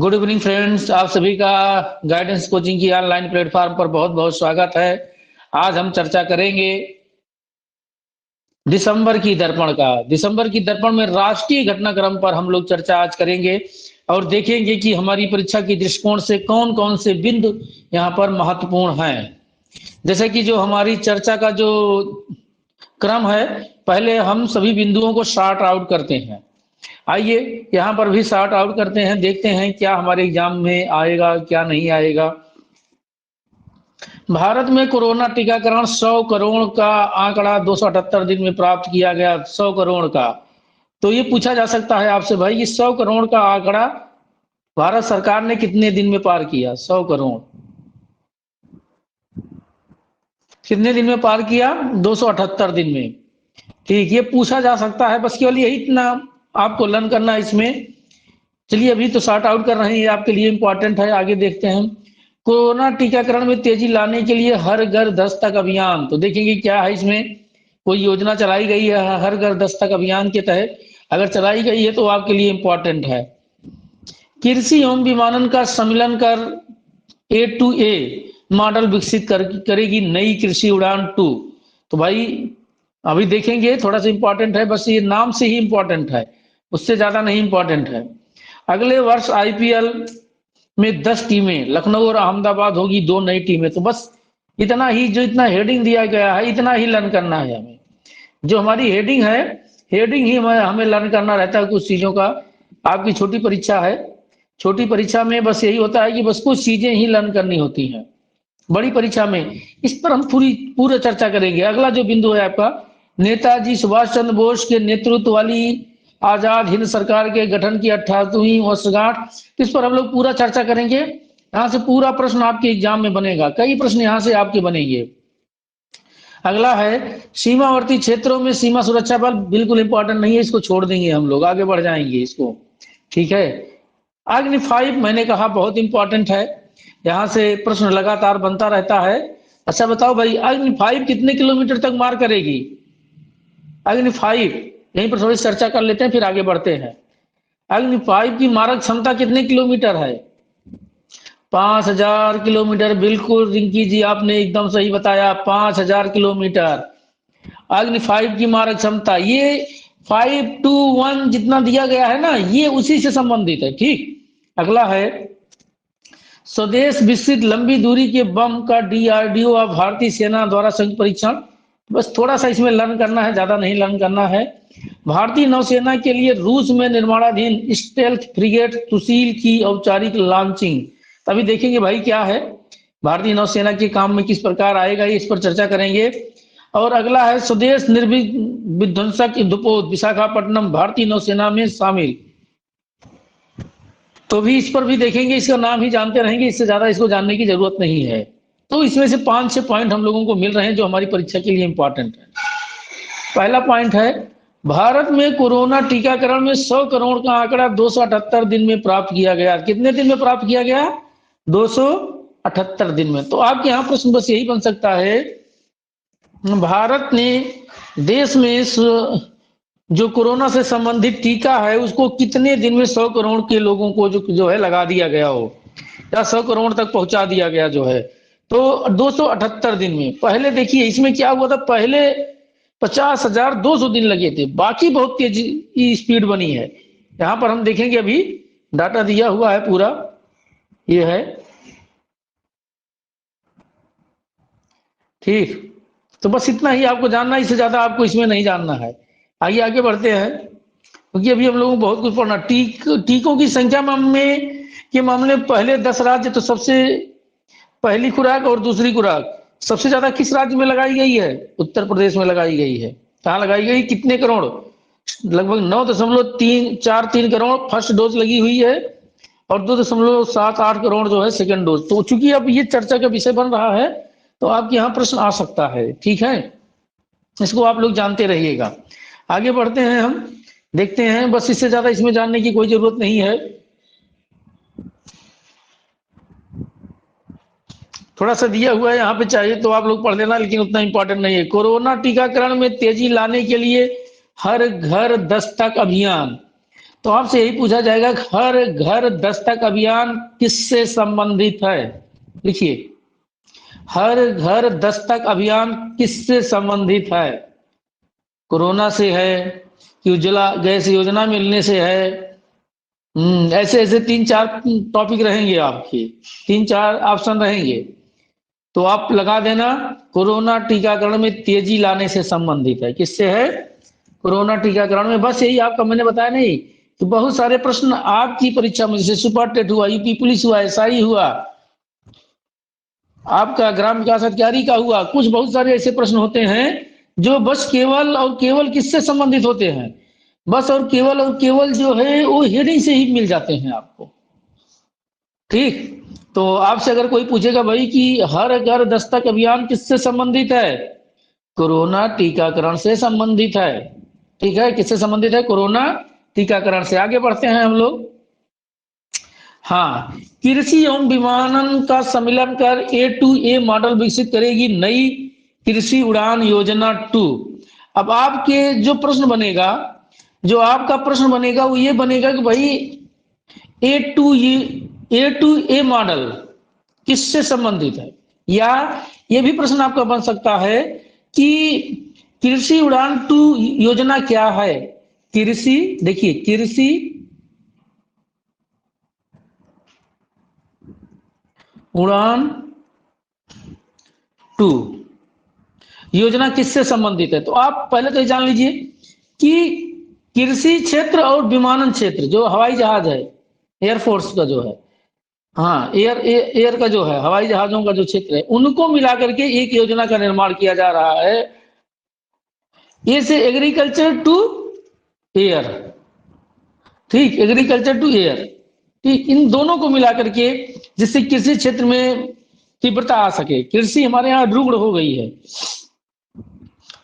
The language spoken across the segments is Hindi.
गुड इवनिंग फ्रेंड्स, आप सभी का गाइडेंस कोचिंग की ऑनलाइन प्लेटफॉर्म पर बहुत बहुत स्वागत है। आज हम चर्चा करेंगे दिसंबर की दर्पण में राष्ट्रीय घटनाक्रम पर हम लोग चर्चा आज करेंगे और देखेंगे कि हमारी परीक्षा के दृष्टिकोण से कौन कौन से बिंदु यहाँ पर महत्वपूर्ण हैं। जैसे कि जो हमारी चर्चा का जो क्रम है, पहले हम सभी बिंदुओं को शॉर्ट आउट करते हैं। आइए यहाँ पर भी शॉर्ट आउट करते हैं, देखते हैं क्या हमारे एग्जाम में आएगा क्या नहीं आएगा। भारत में कोरोना टीकाकरण 100 करोड़ का आंकड़ा 278 दिन में प्राप्त किया गया। 100 करोड़ का, तो ये पूछा जा सकता है आपसे, भाई ये 100 करोड़ का आंकड़ा भारत सरकार ने कितने दिन में पार किया? 100 करोड़ कितने दिन में पार किया? 278 दिन में। ठीक, ये पूछा जा सकता है, बस केवल यही इतना आपको लर्न करना है इसमें। चलिए अभी तो शॉर्ट आउट कर रहे हैं, ये आपके लिए इंपॉर्टेंट है। आगे देखते हैं, कोरोना टीकाकरण में तेजी लाने के लिए हर घर दस्तक अभियान। तो देखेंगे क्या है इसमें, कोई योजना चलाई गई है हर घर दस्तक अभियान के तहत? अगर चलाई गई है तो आपके लिए इंपॉर्टेंट है। कृषि एवं विमानन का सम्मिलन कर A2A मॉडल विकसित करेगी नई कृषि उड़ान 2। तो भाई अभी देखेंगे, थोड़ा सा इंपॉर्टेंट है, बस ये नाम से ही इंपॉर्टेंट है, उससे ज्यादा नहीं इंपॉर्टेंट है। अगले वर्ष IPL में 10 टीमें, लखनऊ और अहमदाबाद होगी 2 नई टीमें। तो बस इतना ही, जो इतना हेडिंग दिया गया है इतना ही लर्न करना है हमें। जो हमारी हेडिंग है, हेडिंग ही हमें लर्न करना रहता है कुछ चीजों का। आपकी छोटी परीक्षा है, छोटी परीक्षा में बस यही होता है कि बस कुछ चीजें ही लर्न करनी होती हैं। बड़ी परीक्षा में इस पर हम पूरी चर्चा करेंगे। अगला जो बिंदु है आपका, नेताजी सुभाष चंद्र बोस के नेतृत्व वाली आजाद हिंद सरकार के गठन की 78वीं वर्षगांठ, इस पर हम लोग पूरा चर्चा करेंगे। यहाँ से पूरा प्रश्न आपके एग्जाम में बनेगा, कई प्रश्न यहाँ से आपके बनेंगे। अगला है सीमावर्ती क्षेत्रों में सीमा सुरक्षा बल, बिल्कुल इंपॉर्टेंट नहीं है, इसको छोड़ देंगे हम लोग, आगे बढ़ जाएंगे इसको। ठीक है, अग्नि 5 मैंने कहा बहुत इंपॉर्टेंट है, यहाँ से प्रश्न लगातार बनता रहता है। अच्छा बताओ भाई, अग्नि 5 कितने किलोमीटर तक मार करेगी? अग्नि 5 यहीं पर थोड़ी चर्चा कर लेते हैं, फिर आगे बढ़ते हैं। अग्नि 5 की मारक क्षमता कितने किलोमीटर है? 5000 किलोमीटर। बिल्कुल रिंकी जी, आपने एकदम सही बताया, 5000 किलोमीटर अग्नि 5 की मारक क्षमता। ये 5 to 1 जितना दिया गया है ना, ये उसी से संबंधित है। ठीक, अगला है स्वदेश विकसित लंबी दूरी के बम का DRDO और भारतीय सेना द्वारा संयुक्त परीक्षण। बस थोड़ा सा इसमें लर्न करना है, ज्यादा नहीं लर्न करना है। भारतीय नौसेना के लिए रूस में निर्माणाधीन स्टेल्थ फ्रिगेट सुशील की औपचारिक लॉन्चिंग। तभी देखेंगे भाई क्या है, भारतीय नौसेना के काम में किस प्रकार आएगा, इस पर चर्चा करेंगे। और अगला है स्वदेश निर्मित विध्वंसक युद्धपोत विशाखापट्टनम भारतीय नौसेना में शामिल। तो भी इस पर भी देखेंगे, इसका नाम ही जानते रहेंगे, इससे ज्यादा इसको जानने की जरूरत नहीं है। तो इसमें से 5-6 पॉइंट हम लोगों को मिल रहे हैं जो हमारी परीक्षा के लिए इंपॉर्टेंट है। पहला पॉइंट है, भारत में कोरोना टीकाकरण में 100 करोड़ का आंकड़ा 278 दिन में प्राप्त किया गया। कितने दिन में प्राप्त किया गया? 278 दिन में। तो आपके यहाँ प्रश्न बस यही बन सकता है, भारत ने देश में जो कोरोना से संबंधित टीका है उसको कितने दिन में 100 करोड़ के लोगों को जो है लगा दिया गया हो, या 100 करोड़ तक पहुंचा दिया गया जो है। तो 278 दिन में। पहले देखिए इसमें क्या हुआ था, पहले 50,200 दिन लगे थे, बाकी बहुत तेजी स्पीड बनी है। यहाँ पर हम देखेंगे, अभी डाटा दिया हुआ है पूरा, ये है। ठीक, तो बस इतना ही आपको जानना है, इससे ज्यादा आपको इसमें नहीं जानना है। आइए आगे बढ़ते हैं, क्योंकि अभी हम लोगों को बहुत कुछ पढ़ना। टीकों की संख्या के मामले में पहले 10 राज्य, तो सबसे पहली खुराक और दूसरी खुराक सबसे ज्यादा किस राज्य में लगाई गई है? उत्तर प्रदेश में लगाई गई है। कहाँ लगाई गई? कितने करोड़? लगभग 9.43 करोड़ फर्स्ट डोज लगी हुई है और 2.78 करोड़ जो है सेकंड डोज। तो चूंकि अब ये चर्चा का विषय बन रहा है तो आपके यहाँ प्रश्न आ सकता है। ठीक है, इसको आप लोग जानते रहिएगा। आगे बढ़ते हैं, हम देखते हैं, बस इससे ज्यादा इसमें जानने की कोई जरूरत नहीं है। थोड़ा सा दिया हुआ है यहाँ पे, चाहिए तो आप लोग पढ़ लेना, लेकिन उतना इंपॉर्टेंट नहीं है। कोरोना टीकाकरण में तेजी लाने के लिए हर घर दस्तक अभियान। तो आपसे यही पूछा जाएगा, हर घर दस्तक अभियान किससे संबंधित है? लिखिए, हर घर दस्तक अभियान किससे संबंधित है? कोरोना से है कि उज्ज्वला गैस योजना मिलने से है? ऐसे ऐसे 3-4 टॉपिक रहेंगे आपके, 3-4 ऑप्शन रहेंगे, तो आप लगा देना कोरोना टीकाकरण में तेजी लाने से संबंधित है। किससे है? कोरोना टीकाकरण में। बस यही आपका मैंने बताया नहीं कि बहुत सारे प्रश्न आपकी परीक्षा में, जैसे सुपर टेट हुआ, यूपी पुलिस हुआ, एसआई हुआ, आपका ग्राम विकास अधिकारी का हुआ, कुछ बहुत सारे ऐसे प्रश्न होते हैं जो बस केवल और केवल किससे संबंधित होते हैं? बस और केवल जो है वो हेडिंग से ही मिल जाते हैं आपको। ठीक, तो आपसे अगर कोई पूछेगा भाई कि हर घर दस्तक अभियान किससे संबंधित है? कोरोना टीकाकरण से संबंधित है। ठीक है, किससे संबंधित है? कोरोना टीकाकरण से। आगे बढ़ते हैं हम लोग। हाँ, कृषि एवं विमानन का सम्मिलन कर A2A मॉडल विकसित करेगी नई कृषि उड़ान योजना 2। अब आपके जो प्रश्न बनेगा, जो आपका प्रश्न बनेगा वो ये बनेगा कि भाई A2A मॉडल किससे संबंधित है? या ये भी प्रश्न आपका बन सकता है कि कृषि उड़ान 2 योजना क्या है? कृषि, देखिए कृषि उड़ान 2 योजना किससे संबंधित है? तो आप पहले तो ये जान लीजिए कि कृषि क्षेत्र और विमानन क्षेत्र, जो हवाई जहाज है, एयरफोर्स का जो है, हाँ एयर का जो है, हवाई जहाजों का जो क्षेत्र है, उनको मिलाकर के एक योजना का निर्माण किया जा रहा है। ये से एग्रीकल्चर टू एयर, ठीक, एग्रीकल्चर टू एयर, ठीक, इन दोनों को मिलाकर के, जिससे कृषि क्षेत्र में तीव्रता आ सके। कृषि हमारे यहाँ रुग्ण हो गई है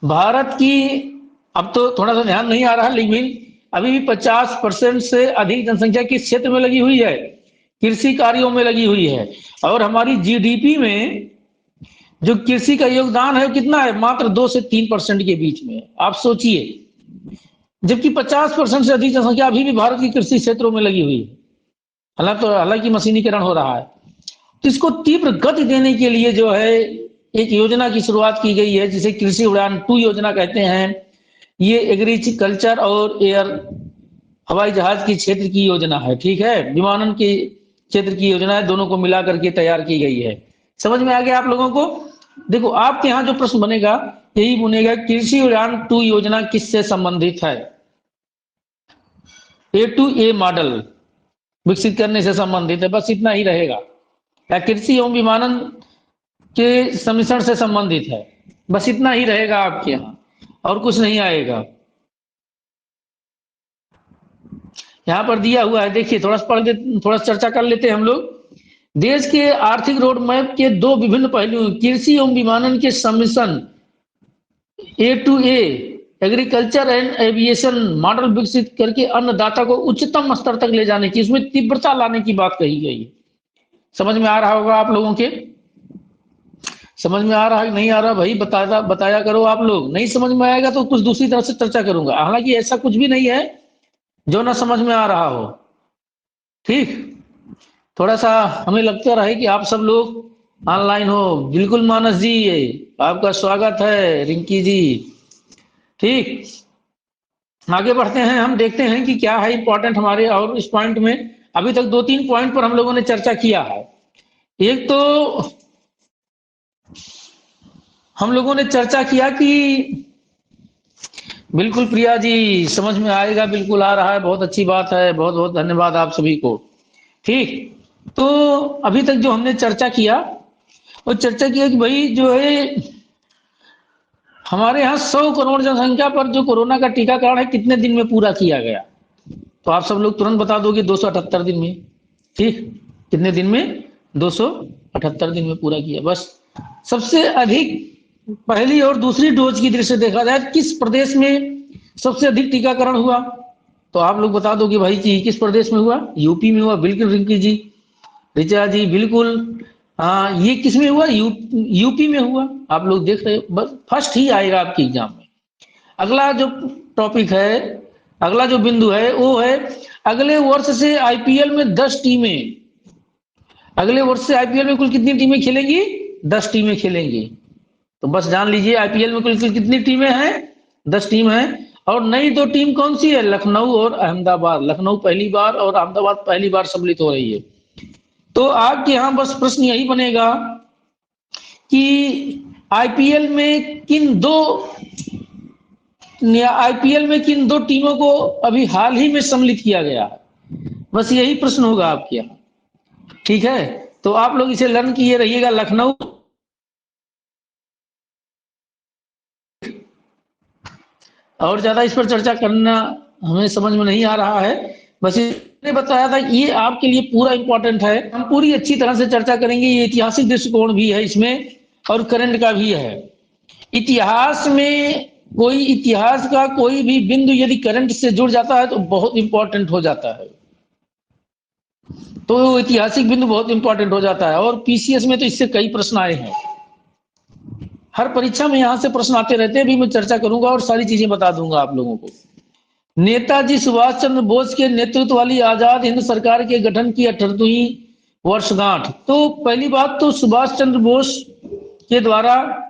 भारत की। अब तो थोड़ा सा ध्यान नहीं आ रहा, लेकिन अभी भी 50% से अधिक जनसंख्या किस क्षेत्र में लगी हुई है? कृषि कार्यों में लगी हुई है। और हमारी जीडीपी में जो कृषि का योगदान है वो कितना है? मात्र 2 से 3% के बीच में। आप सोचिए, जबकि 50% से अधिक जनसंख्या अभी भी भारत की कृषि क्षेत्रों में लगी हुई है। हालांकि मशीनीकरण हो रहा है। तो इसको तीव्र गति देने के लिए जो है एक योजना की शुरुआत की गई है, जिसे कृषि उड़ान 2 योजना कहते हैं। ये एग्रीकल्चर और एयर, हवाई जहाज की क्षेत्र की योजना है, ठीक है, विमानन के क्षेत्र की योजना है, दोनों को मिला करके तैयार की गई है। समझ में आ गया आप लोगों को? देखो, आपके यहाँ जो प्रश्न बनेगा यही बनेगा, कृषि उड़ान 2 योजना किससे संबंधित है? A2A मॉडल विकसित करने से संबंधित है, बस इतना ही रहेगा। या कृषि एवं विमानन के सम्मिश्रण से संबंधित है, बस इतना ही रहेगा आपके यहाँ, और कुछ नहीं आएगा। यहाँ पर दिया हुआ है, देखिए, थोड़ा चर्चा कर लेते हैं हम लोग। देश के आर्थिक रोड मैप के 2 विभिन्न पहलू, कृषि एवं विमानन के सम्मिश्रण A2A agriculture and aviation model विकसित करके अन्नदाता को उच्चतम स्तर तक ले जाने की, इसमें तीव्रता लाने की बात कही गई है। समझ में आ रहा होगा आप लोगों के? समझ में आ रहा है कि नहीं आ रहा भाई? बताया करो आप लोग। नहीं समझ में आएगा तो कुछ दूसरी तरह से चर्चा करूंगा। हालांकि ऐसा कुछ भी नहीं है जो ना समझ में आ रहा हो, ठीक। थोड़ा सा हमें लगता रहे कि आप सब लोग ऑनलाइन हो। बिल्कुल मानस जी, आपका स्वागत है। रिंकी जी, ठीक। आगे बढ़ते हैं, हम देखते हैं कि क्या है इंपॉर्टेंट हमारे। और इस पॉइंट में अभी तक 2-3 पॉइंट पर हम लोगों ने चर्चा किया है। एक तो हम लोगों ने चर्चा किया कि बिल्कुल प्रिया जी, समझ में आएगा, बिल्कुल आ रहा है, बहुत अच्छी बात है, बहुत बहुत धन्यवाद आप सभी को, ठीक। तो अभी तक जो हमने चर्चा किया, वो चर्चा किया कि भाई जो है हमारे यहाँ 100 करोड़ जनसंख्या पर जो कोरोना का टीकाकरण है कितने दिन में पूरा किया गया? तो आप सब लोग तुरंत बता दोगे 278 दिन में, ठीक। कितने दिन में? 278 दिन में पूरा किया। बस सबसे अधिक पहली और दूसरी डोज की दृष्टि से देखा जाए किस प्रदेश में सबसे अधिक टीकाकरण हुआ? तो आप लोग बता दोगे भाई कि किस प्रदेश में हुआ? यूपी में हुआ। बिल्कुल रिंकी जी, रिचा जी, बिल्कुल। हाँ, ये किस में हुआ? यूपी में हुआ। आप लोग देख रहे हो, बस फर्स्ट ही आएगा आपके एग्जाम में। अगला जो टॉपिक है अगला जो बिंदु है वो है अगले वर्ष से आईपीएल में 10 टीमें, अगले वर्ष से आईपीएल में कुल कितनी टीमें खेलेंगी? 10 टीमें खेलेंगी। तो बस जान लीजिए आईपीएल में कुल कितनी टीमें हैं? 10 टीम हैं। और नई 2 टीम कौन सी है? लखनऊ और अहमदाबाद। लखनऊ पहली बार और अहमदाबाद पहली बार सम्मिलित हो रही है। तो आपके यहाँ बस प्रश्न यही बनेगा कि आईपीएल में आईपीएल में किन 2 टीमों को अभी हाल ही में सम्मिलित किया गया है? बस यही प्रश्न होगा आपके यहाँ। ठीक है, तो आप लोग इसे लर्न किए रहिएगा। लखनऊ और ज्यादा इस पर चर्चा करना हमें समझ में नहीं आ रहा है, बस इसने बताया था ये आपके लिए पूरा इंपॉर्टेंट है। हम पूरी अच्छी तरह से चर्चा करेंगे। ये ऐतिहासिक दृष्टिकोण भी है इसमें और करंट का भी है। इतिहास में इतिहास का कोई भी बिंदु यदि करंट से जुड़ जाता है तो बहुत इंपॉर्टेंट हो जाता है। तो ऐतिहासिक बिंदु बहुत इंपॉर्टेंट हो जाता है और पीसीएस में तो इससे कई प्रश्न आए हैं। हर परीक्षा में यहां से प्रश्न आते रहते हैं। भी मैं चर्चा करूंगा और सारी चीजें बता दूंगा आप लोगों को। नेताजी सुभाष चंद्र बोस के नेतृत्व वाली आजाद हिंद सरकार के गठन की 78वीं वर्षगांठ। तो पहली बात तो सुभाष चंद्र बोस के द्वारा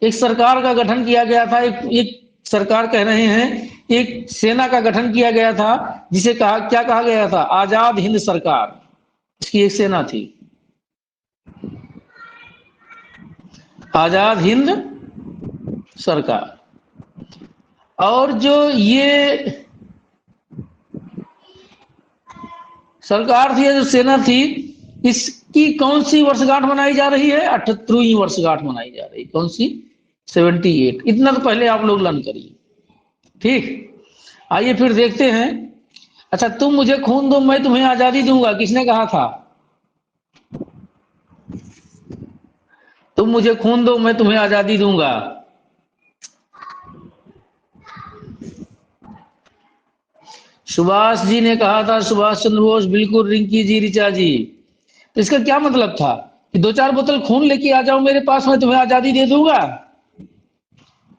एक सरकार का गठन किया गया था। एक सरकार कह रहे हैं, एक सेना का गठन किया गया था जिसे क्या कहा गया था? आजाद हिंद सरकार। इसकी एक सेना थी, आजाद हिंद सरकार। और जो ये सरकार थी, जो सेना थी, इसकी कौन सी वर्षगांठ मनाई जा रही है? 78वीं वर्षगांठ मनाई जा रही है। कौन सी? 78। इतना तो पहले आप लोग लर्न करिए। ठीक, आइए फिर देखते हैं। अच्छा, तुम मुझे खून दो मैं तुम्हें आजादी दूंगा, किसने कहा था? तुम मुझे खून दो मैं तुम्हें आजादी दूंगा। सुभाष जी ने कहा था, सुभाष चंद्र बोस। बिल्कुल रिंकी जी, ऋचा जी। तो इसका क्या मतलब था कि 2-4 बोतल खून लेके आ जाओ मेरे पास, मैं तुम्हें आजादी दे दूंगा।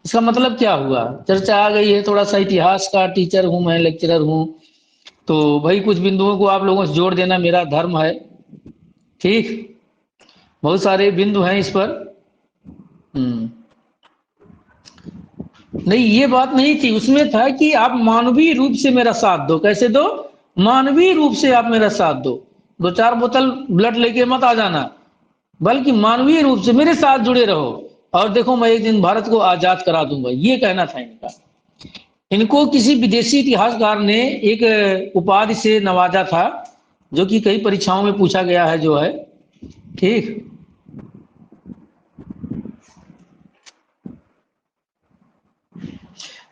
इसका मतलब क्या हुआ? चर्चा आ गई है। थोड़ा सा इतिहास का टीचर हूं मैं, लेक्चरर हूं, तो भाई कुछ बिंदुओं को आप लोगों से जोड़ देना मेरा धर्म है। ठीक, बहुत सारे बिंदु हैं इस पर। नहीं, ये बात नहीं थी। उसमें था कि आप मानवीय रूप से मेरा साथ दो। कैसे दो? मानवीय रूप से आप मेरा साथ दो। 2-4 बोतल ब्लड लेके मत आ जाना, बल्कि मानवीय रूप से मेरे साथ जुड़े रहो और देखो मैं एक दिन भारत को आजाद करा दूंगा। ये कहना था इनका। इनको किसी विदेशी इतिहासकार ने एक उपाधि से नवाजा था, जो कि कई परीक्षाओं में पूछा गया है, जो है। ठीक,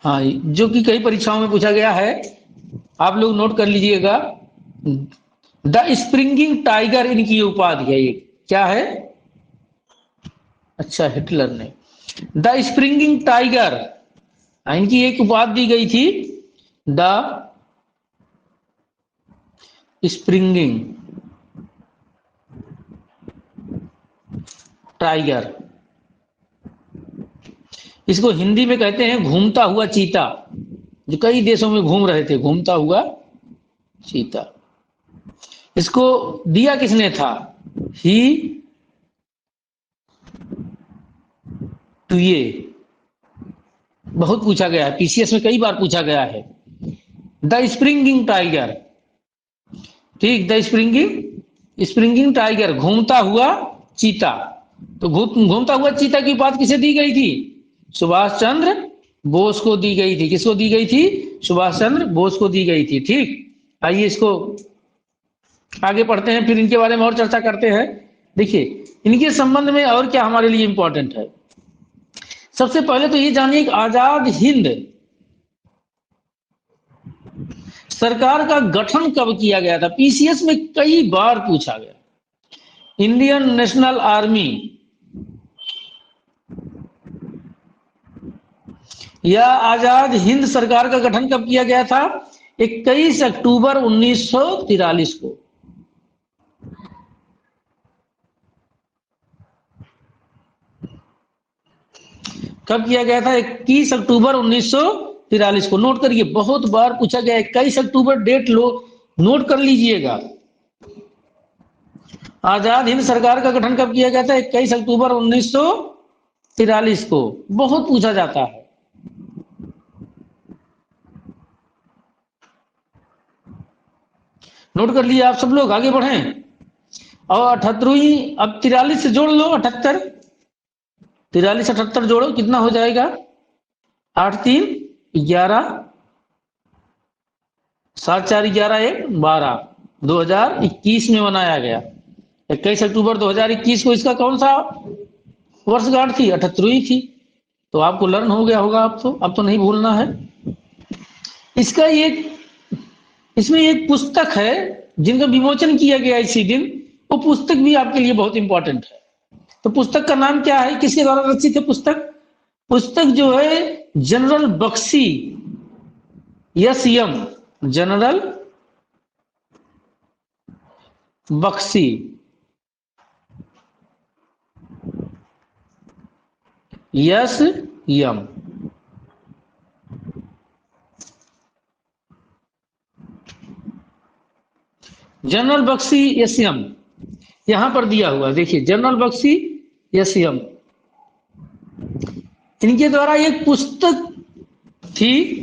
हाँ, जो कि कई परीक्षाओं में पूछा गया है। आप लोग नोट कर लीजिएगा। द स्प्रिंगिंग टाइगर इनकी उपाधि है। ये क्या है? अच्छा, हिटलर ने द स्प्रिंगिंग टाइगर, इनकी एक उपाधि दी गई थी, द स्प्रिंगिंग टाइगर। इसको हिंदी में कहते हैं घूमता हुआ चीता, जो कई देशों में घूम रहे थे। घूमता हुआ चीता। इसको दिया किसने था? ही टुये। बहुत पूछा गया है, पीसीएस में कई बार पूछा गया है। The springing tiger. ठीक, द स्प्रिंगिंग टाइगर, घूमता हुआ चीता। तो घूमता हुआ चीता की बात किसे दी गई थी? सुभाष चंद्र बोस को दी गई थी। किसको दी गई थी? सुभाष चंद्र बोस को दी गई थी। ठीक, आइए इसको आगे पढ़ते हैं, फिर इनके बारे में और चर्चा करते हैं। देखिए, इनके संबंध में और क्या हमारे लिए इंपॉर्टेंट है। सबसे पहले तो ये जानिए कि आजाद हिंद सरकार का गठन कब किया गया था। पीसीएस में कई बार पूछा गया। इंडियन नेशनल आर्मी या आजाद हिंद सरकार का गठन कब किया गया था? 21 अक्टूबर 1943 को। कब किया गया था? 21 अक्टूबर 1943 43 को नोट करिए, बहुत बार पूछा गया। 21 अक्टूबर डेट लो, नोट कर लीजिएगा। आजाद हिंद सरकार का गठन कब किया गया था? 21 अक्टूबर 1943 को। बहुत पूछा जाता है। नोट कर लिए आप सब लोग, आगे बढ़ें। और 78वीं, अब 43 से जोड़ लो 78, 43 78 जोड़ो, कितना हो जाएगा? 8 3 11, 7 4 11 1 12, 2021 में बनाया गया। 21 अक्टूबर 2021 को इसका कौन सा वर्षगांठ थी? 78वीं थी। तो आपको लर्न हो गया होगा, अब तो नहीं भूलना है। इसका इसमें एक पुस्तक है जिनका विमोचन किया गया इसी दिन, वो पुस्तक भी आपके लिए बहुत इंपॉर्टेंट है। तो पुस्तक का नाम क्या है? किसके द्वारा रचित है पुस्तक? पुस्तक जो है general Bakshi, M, general Bakshi, M. General Bakshi M यहां पर दिया हुआ, देखिए जनरल बख्शी एम, इनके द्वारा एक पुस्तक थी,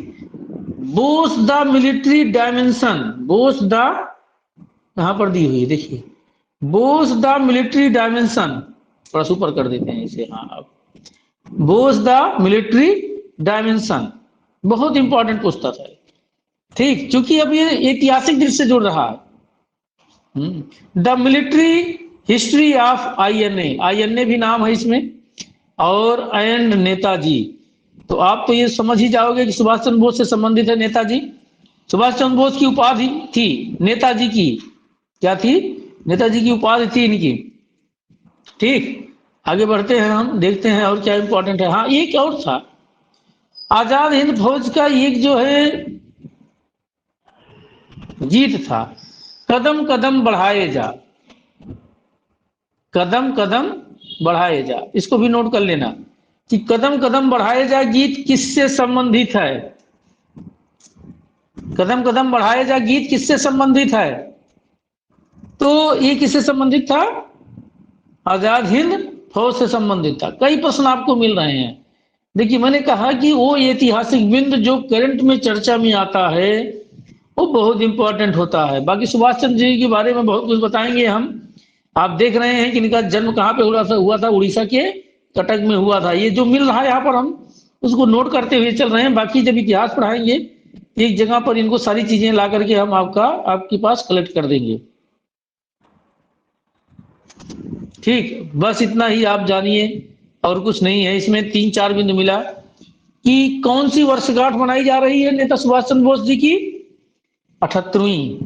Bose the military dimension. Bose the, यहां पर दी हुई है, देखिए बोस द मिलिट्री डायमेंशन, थोड़ा सुपर कर देते हैं इसे। हाँ, अब बोस द मिलिट्री डायमेंशन बहुत इंपॉर्टेंट पुस्तक है। ठीक, क्योंकि अब ये ऐतिहासिक दृष्टि से जुड़ रहा है। The military history of INA, INA भी नाम है इसमें, और एंड नेताजी। तो आप तो ये समझ ही जाओगे कि सुभाष चंद्र बोस से संबंधित है नेताजी। सुभाष चंद्र बोस की उपाधि थी नेताजी की, क्या थी? नेताजी की उपाधि थी इनकी। ठीक, आगे बढ़ते हैं, हम देखते हैं और क्या इंपॉर्टेंट है। हाँ, एक और था, आजाद हिंद फौज का एक जो है गीत था, कदम कदम बढ़ाए जा, कदम कदम बढ़ाए जा। इसको भी नोट कर लेना कि कदम कदम बढ़ाए जा गीत किससे संबंधित है? कदम कदम बढ़ाए जा गीत किससे संबंधित है? तो ये किससे संबंधित था? आजाद हिंद फौज से संबंधित था। कई प्रश्न आपको मिल रहे हैं। देखिए, मैंने कहा कि वो ऐतिहासिक बिंदु जो करंट में चर्चा में आता है वो बहुत इंपॉर्टेंट होता है। बाकी सुभाष चंद्र जी के बारे में बहुत कुछ बताएंगे हम। आप देख रहे हैं कि इनका जन्म कहाँ पे हुआ था? उड़ीसा के कटक में हुआ था। ये जो मिल रहा है यहाँ पर, हम उसको नोट करते हुए चल रहे हैं। बाकी जब इतिहास पढ़ाएंगे एक जगह पर इनको सारी चीजें ला करके हम आपके पास कलेक्ट कर देंगे। ठीक, बस इतना ही आप जानिए, और कुछ नहीं है इसमें। 3 4 बिंदु मिला कि कौन सी वर्षगांठ मनाई जा रही है नेता सुभाष चंद्र बोस जी की? 78वीं।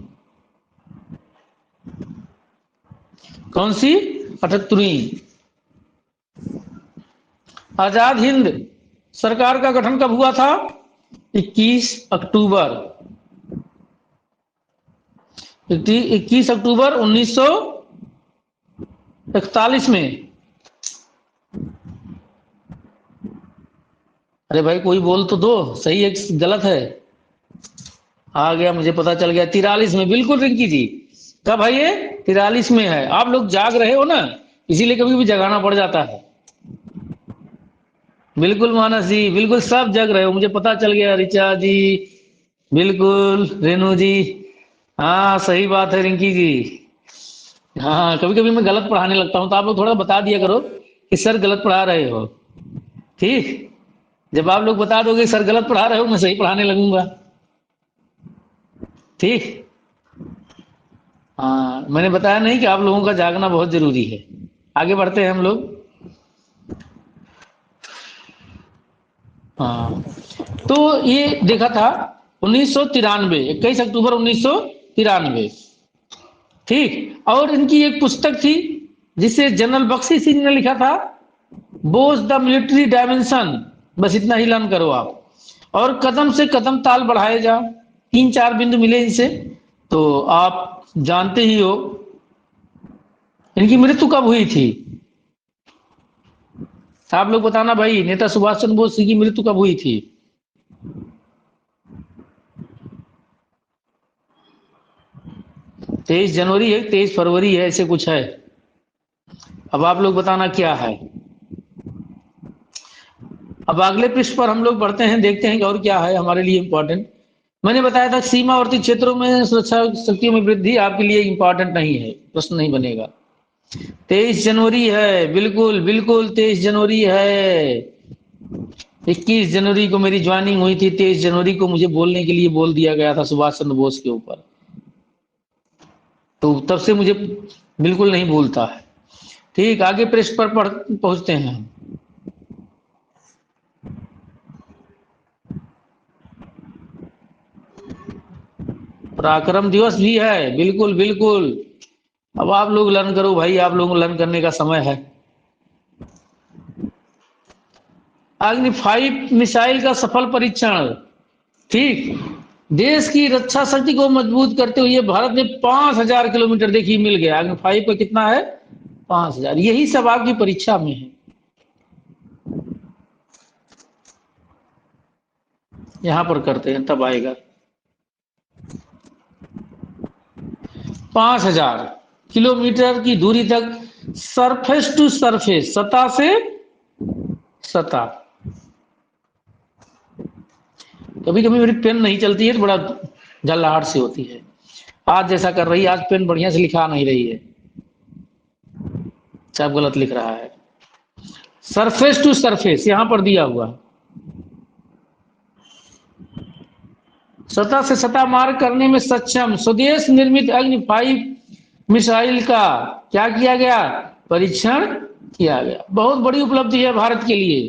कौन सी? 78वीं। आजाद हिंद सरकार का गठन कब हुआ था? 21 अक्टूबर 1941 में। अरे भाई, कोई बोल तो दो, सही है गलत है? आ गया, मुझे पता चल गया, 43 में। बिल्कुल रिंकी जी, कब है ये? 43 में है। आप लोग जाग रहे हो ना, इसीलिए कभी भी जगाना पड़ जाता है। बिल्कुल मानस जी, बिल्कुल सब जग रहे हो, मुझे पता चल गया। रिचा जी बिल्कुल, रेनू जी, हाँ सही बात है रिंकी जी। हाँ, कभी कभी मैं गलत पढ़ाने लगता हूँ, तो आप लोग थोड़ा बता दिया करो कि सर गलत पढ़ा रहे हो। ठीक, जब आप लोग बता दोगे सर गलत पढ़ा रहे हो, मैं सही पढ़ाने लगूंगा। ठीक, हाँ, मैंने बताया नहीं कि आप लोगों का जागना बहुत जरूरी है। आगे बढ़ते हैं हम लोग। हाँ, तो ये देखा था 1993, 21 अक्टूबर 1993। ठीक, और इनकी एक पुस्तक थी जिसे जनरल बख्शी सिंह ने लिखा था, बोस द मिलिट्री डायमेंशन। बस इतना ही लर्न करो आप। और कदम से कदम ताल बढ़ाए जा, 3 4 बिंदु मिले इनसे, तो आप जानते ही हो। इनकी मृत्यु कब हुई थी? आप लोग बताना भाई, नेता सुभाष चंद्र बोस की मृत्यु कब हुई थी? 23 जनवरी है, 23 फरवरी है, ऐसे कुछ है। अब आप लोग बताना क्या है। अब अगले पृष्ठ पर हम लोग बढ़ते हैं, देखते हैं कि और क्या है हमारे लिए इंपॉर्टेंट। मैंने बताया था सीमावर्ती क्षेत्रों में सुरक्षा शक्तियों में वृद्धि आपके लिए इंपॉर्टेंट नहीं है, प्रश्न नहीं बनेगा। 23 जनवरी है, बिल्कुल बिल्कुल 23 जनवरी है। 21 जनवरी को मेरी ज्वाइनिंग हुई थी, 23 जनवरी को मुझे बोलने के लिए बोल दिया गया था सुभाष चंद्र बोस के ऊपर, तो तब से मुझे बिल्कुल नहीं भूलता है। ठीक, आगे पृष्ठ पर पहुंचते हैं। पराक्रम दिवस भी है, बिल्कुल बिल्कुल। अब आप लोग लर्न करो भाई, आप लोगों को लर्न करने का समय है। अग्नि 5 मिसाइल का सफल परीक्षण। ठीक, देश की रक्षा शक्ति को मजबूत करते हुए भारत ने 5000 किलोमीटर, देखिए मिल गया। अग्नि 5 का कितना है? 5000। यही सब आपकी परीक्षा में है, यहां पर करते हैं तब आएगा। 5000 किलोमीटर की दूरी तक सरफेस टू सरफेस, सतह से सतह। कभी कभी मेरी पेन नहीं चलती है तो बड़ा जल्लाहट से होती है। आज जैसा कर रही है, आज पेन बढ़िया से लिखा नहीं रही है, सब गलत लिख रहा है। सरफेस टू सरफेस यहां पर दिया हुआ, सतह से सतह मार करने में सक्षम स्वदेश निर्मित अग्नि 5 मिसाइल का क्या किया गया? परीक्षण किया गया। बहुत बड़ी उपलब्धि है भारत के लिए।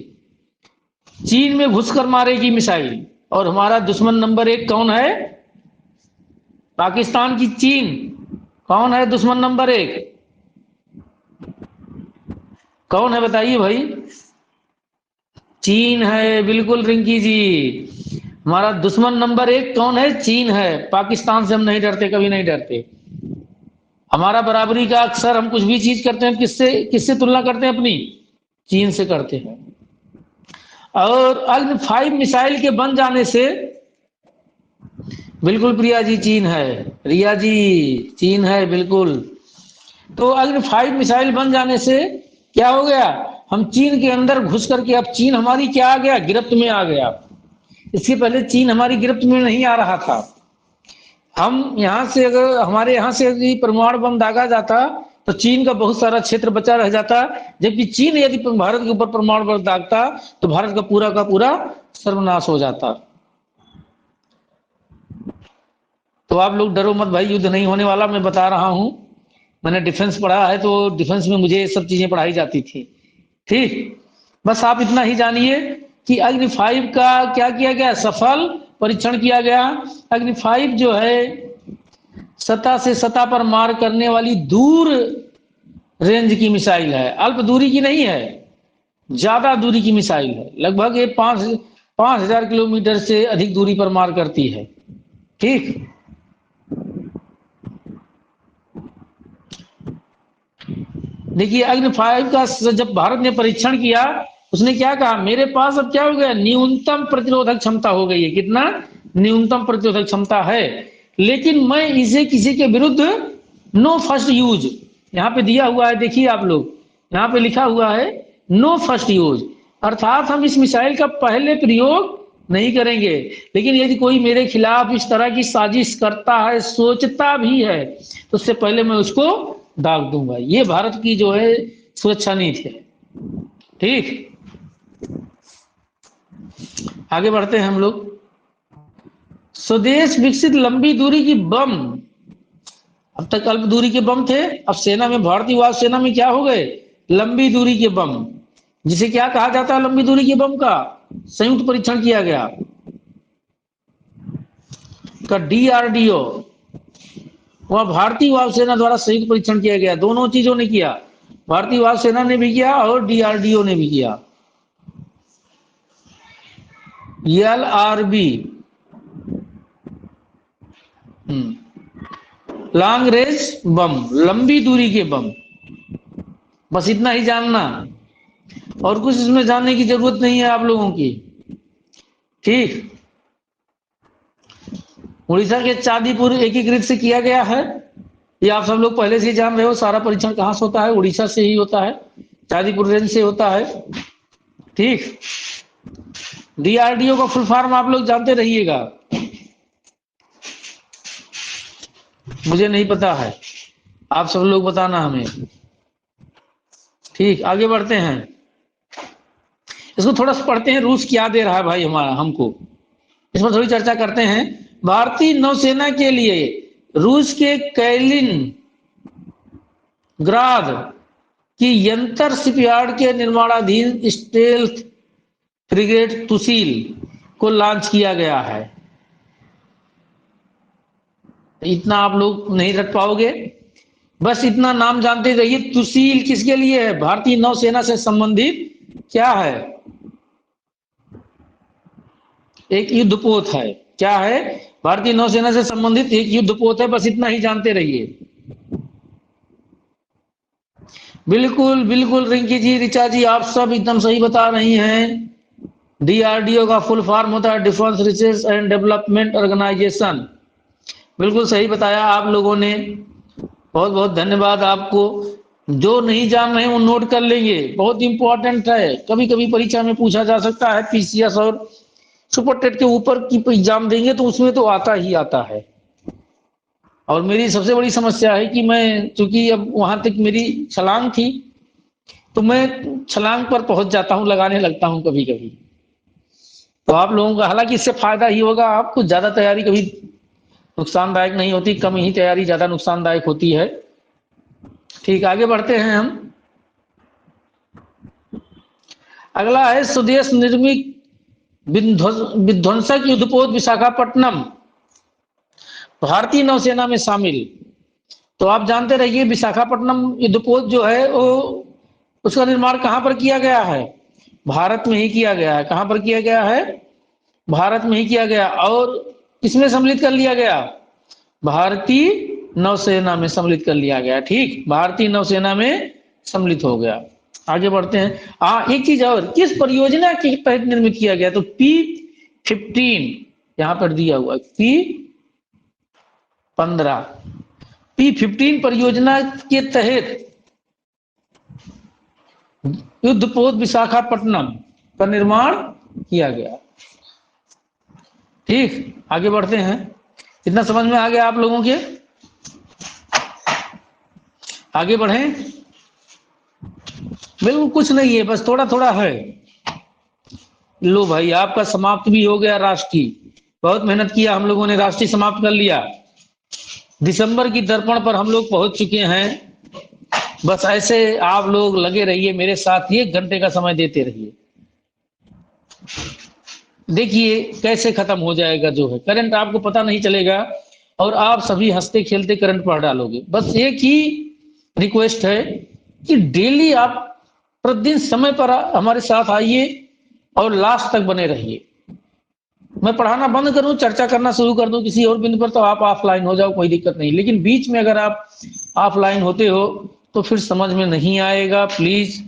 चीन में घुसकर मारेगी मिसाइल, और हमारा दुश्मन नंबर 1 कौन है? पाकिस्तान की चीन। कौन है दुश्मन नंबर 1? कौन है बताइए भाई? चीन है, बिल्कुल रिंकी जी। हमारा दुश्मन नंबर 1 कौन है? चीन है। पाकिस्तान से हम नहीं डरते, कभी नहीं डरते। हमारा बराबरी का अक्सर हम कुछ भी चीज करते हैं, किससे किससे तुलना करते हैं अपनी? चीन से करते हैं। और अग्नि 5 मिसाइल के बन जाने से, बिल्कुल प्रिया जी चीन है, रिया जी चीन है बिल्कुल। तो अग्नि 5 मिसाइल बन जाने से क्या हो गया? हम चीन के अंदर घुस करके, अब चीन हमारी क्या आ गया? गिरफ्त में आ गया। इसके पहले चीन हमारी गिरफ्त में नहीं आ रहा था। हम यहां से, अगर हमारे यहां से यदि परमाणु बम दागा जाता तो चीन का बहुत सारा क्षेत्र बचा रह जाता, जबकि चीन यदि भारत के ऊपर परमाणु बम दागता तो भारत का पूरा सर्वनाश हो जाता। तो आप लोग डरो मत भाई, युद्ध नहीं होने वाला, मैं बता रहा हूं। मैंने डिफेंस पढ़ा है, तो डिफेंस में मुझे ये सब चीजें पढ़ाई जाती थी। ठीक, बस आप इतना ही जानिए कि अग्नि 5 का क्या किया गया? सफल परीक्षण किया गया। अग्नि 5 जो है सतह से सतह पर मार करने वाली दूर रेंज की मिसाइल है, अल्प दूरी की नहीं है, ज्यादा दूरी की मिसाइल है। लगभग ये 5000 किलोमीटर से अधिक दूरी पर मार करती है। ठीक, देखिए अग्नि 5 का जब भारत ने परीक्षण किया, उसने क्या कहा? मेरे पास अब क्या हो गया? न्यूनतम प्रतिरोधक क्षमता हो गई है। कितना? न्यूनतम प्रतिरोधक क्षमता है, लेकिन मैं इसे किसी के विरुद्ध नो फर्स्ट यूज, यहां पे दिया हुआ है, देखिए आप लोग, यहां पे लिखा हुआ है नो फर्स्ट यूज, अर्थात हम इस मिसाइल का पहले प्रयोग नहीं करेंगे। लेकिन यदि कोई मेरे खिलाफ इस तरह की साजिश करता है, सोचता भी है, तो उससे पहले मैं उसको दाग दूंगा। ये भारत की जो है सुरक्षा नीति है। ठीक, आगे बढ़ते हैं हम लोग। स्वदेश विकसित लंबी दूरी की बम। अब तक अल्प दूरी के बम थे, अब सेना में, भारतीय वायुसेना में क्या हो गए? लंबी दूरी के बम, जिसे क्या कहा जाता है? लंबी दूरी के बम का संयुक्त परीक्षण किया गया का डीआरडीओ, वह भारतीय वायुसेना द्वारा संयुक्त परीक्षण किया गया। दोनों चीजों ने किया, भारतीय वायुसेना ने भी किया और डीआरडीओ ने भी किया। एलआरबी, लॉन्ग रेंज बम, लंबी दूरी के बम। बस इतना ही जानना, और कुछ इसमें जानने की जरूरत नहीं है आप लोगों की। ठीक, उड़ीसा के चांदीपुर एकीकृत से किया गया है। ये आप सब लोग पहले से ही जान रहे हो, सारा परीक्षण कहाँ से होता है, उड़ीसा से ही होता है, चांदीपुर रेंज से होता है। ठीक, डीआरडीओ का फुल फॉर्म आप लोग जानते रहिएगा, मुझे नहीं पता है, आप सब लोग बताना हमें। ठीक, आगे बढ़ते हैं, इसको थोड़ा सा पढ़ते हैं, रूस क्या दे रहा है भाई हमारा हमको, इस पर थोड़ी चर्चा करते हैं। भारतीय नौसेना के लिए रूस के कैलिन ग्राद की यंत्र शिपयार्ड के निर्माणाधीन स्टेल्थ फ्रिगेट तुसील को लॉन्च किया गया है। इतना आप लोग नहीं रख पाओगे, बस इतना नाम जानते रहिए। तुसील किसके लिए है? भारतीय नौसेना से संबंधित क्या है? एक युद्धपोत है। क्या है? भारतीय नौसेना से संबंधित एक युद्धपोत है, बस इतना ही जानते रहिए। बिल्कुल बिल्कुल रिंकी जी, रिचा जी, आप सब एकदम सही बता रही हैं। डीआरडीओ का फुल फॉर्म होता है defence research and development organisation. बिल्कुल सही बताया आप लोगों ने, बहुत बहुत धन्यवाद आपको। जो नहीं जान रहे वो नोट कर लेंगे, बहुत इंपॉर्टेंट है, कभी कभी परीक्षा में पूछा जा सकता है। पीसीएस और सुपर टेट के ऊपर की एग्जाम देंगे तो उसमें तो आता ही आता है। और मेरी सबसे बड़ी समस्या है कि मैं, चूंकि अब वहां तक मेरी छलांग थी, तो मैं छलांग पर पहुंच जाता हूं, लगाने लगता हूं कभी कभी। तो आप लोगों का, हालांकि इससे फायदा ही होगा आपको, ज्यादा तैयारी कभी नुकसानदायक नहीं होती, कम ही तैयारी ज्यादा नुकसानदायक होती है। ठीक, आगे बढ़ते हैं हम। अगला है स्वदेश निर्मित विध्वंसक युद्धपोत विशाखापट्टनम भारतीय नौसेना में शामिल। तो आप जानते रहिए विशाखापट्टनम युद्धपोत जो है वो, उसका निर्माण कहां पर किया गया है? भारत में ही किया गया है। कहां पर किया गया है? भारत में ही किया गया। और किसमें सम्मिलित कर लिया गया? भारतीय नौसेना में सम्मिलित कर लिया गया। ठीक, भारतीय नौसेना में सम्मिलित हो गया। आगे बढ़ते हैं। एक चीज और, किस परियोजना के तहत निर्मित किया गया? तो P-15 यहां पर दिया हुआ, P-15 P-15 परियोजना के तहत युद्धपोत विशाखापट्टनम का निर्माण किया गया। ठीक, आगे बढ़ते हैं। इतना समझ में आ गया आप लोगों के? आगे बढ़ें। बिल्कुल कुछ नहीं है, बस थोड़ा थोड़ा है। लो भाई, आपका समाप्त भी हो गया राष्ट्रीय, बहुत मेहनत किया हम लोगों ने, राष्ट्रीय समाप्त कर लिया। दिसंबर की दर्पण पर हम लोग पहुंच चुके हैं। बस ऐसे आप लोग लगे रहिए मेरे साथ, 1 घंटे का समय देते रहिए। देखिए कैसे खत्म हो जाएगा जो है करंट, आपको पता नहीं चलेगा और आप सभी हंसते खेलते करंट पढ़ डालोगे। बस एक ही रिक्वेस्ट है कि डेली आप प्रतिदिन समय पर हमारे साथ आइए और लास्ट तक बने रहिए। मैं पढ़ाना बंद करूं, चर्चा करना शुरू कर दूं किसी और बिंदु पर, तो आप ऑफलाइन हो जाओ, कोई दिक्कत नहीं। लेकिन बीच में अगर आप ऑफलाइन होते हो तो फिर समझ में नहीं आएगा। प्लीज,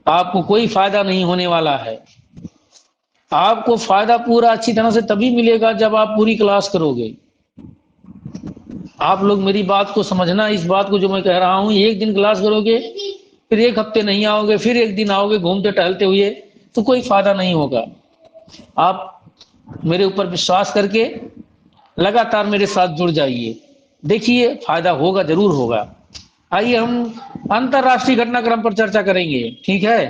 आपको कोई फायदा नहीं होने वाला है। आपको फायदा पूरा अच्छी तरह से तभी मिलेगा जब आप पूरी क्लास करोगे। आप लोग मेरी बात को समझना, इस बात को जो मैं कह रहा हूं, एक दिन क्लास करोगे, फिर एक हफ्ते नहीं आओगे, फिर एक दिन आओगे घूमते टहलते हुए, तो कोई फायदा नहीं होगा। आप मेरे ऊपर विश्वास करके लगातार मेरे साथ जुड़ जाइए, देखिए फायदा होगा, जरूर होगा। आइए हम अंतरराष्ट्रीय घटनाक्रम पर चर्चा करेंगे। ठीक है,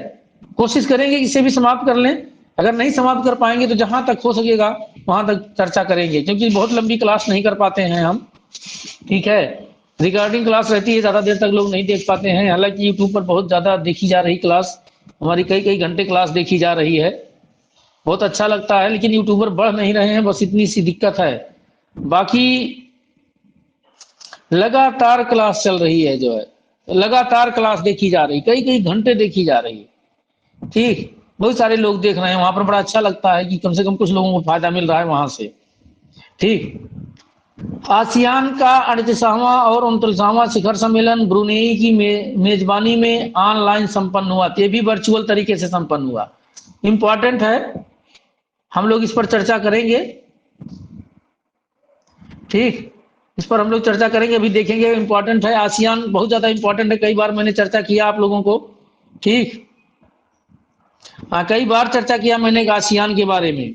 कोशिश करेंगे इसे भी समाप्त कर लें। अगर नहीं समाप्त कर पाएंगे तो जहां तक हो सकेगा वहां तक चर्चा करेंगे, क्योंकि बहुत लंबी क्लास नहीं कर पाते हैं हम। ठीक है, रिगार्डिंग क्लास रहती है, ज्यादा देर तक लोग नहीं देख पाते हैं। हालांकि यूट्यूब पर बहुत ज्यादा देखी जा रही क्लास, हमारी कई कई घंटे क्लास देखी जा रही है, बहुत अच्छा लगता है। लेकिन यूट्यूबर बढ़ नहीं रहे हैं, बस इतनी सी दिक्कत है। बाकी लगातार क्लास चल रही है, जो है लगातार क्लास देखी जा रही, कई कई घंटे देखी जा रही है। ठीक, बहुत सारे लोग देख रहे हैं वहां पर, बड़ा अच्छा लगता है कि कम से कम कुछ लोगों को फायदा मिल रहा है वहां से। ठीक, आसियान का 38वां और 39वां शिखर सम्मेलन ब्रुनेई की मेजबानी में ऑनलाइन संपन्न हुआ। ये भी वर्चुअल तरीके से संपन्न हुआ। इंपॉर्टेंट है, हम लोग इस पर चर्चा करेंगे। ठीक, इस पर हम लोग चर्चा करेंगे, अभी देखेंगे। इंपॉर्टेंट है, आसियान बहुत ज्यादा इंपॉर्टेंट है, कई बार मैंने चर्चा किया आप लोगों को। ठीक, हाँ, कई बार चर्चा किया मैंने आसियान के बारे में।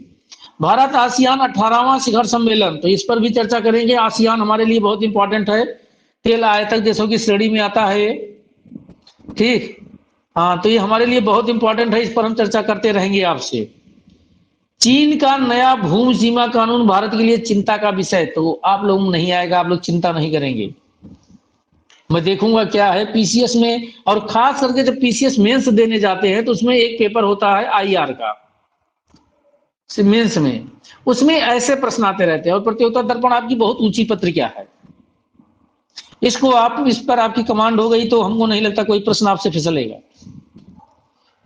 भारत आसियान 18वां शिखर सम्मेलन, तो इस पर भी चर्चा करेंगे। आसियान हमारे लिए बहुत इंपॉर्टेंट है, तेल आयातक देशों की श्रेणी में आता है ये। ठीक, हाँ, तो ये हमारे लिए बहुत इंपॉर्टेंट है, इस पर हम चर्चा करते रहेंगे आपसे। चीन का नया भूमि सीमा कानून भारत के लिए चिंता का विषय, तो आप लोग नहीं आएगा, आप लोग चिंता नहीं करेंगे, मैं देखूंगा क्या है पीसीएस में। और खास करके जब पीसीएस मेंस देने जाते हैं तो उसमें एक पेपर होता है आईआर का मेंस में, उसमें ऐसे प्रश्न आते रहते हैं। और प्रतियोगिता दर्पण आपकी बहुत ऊंची पत्रिका है, इसको आप, इस पर आपकी कमांड हो गई तो हमको नहीं लगता कोई प्रश्न आपसे फिसलेगा।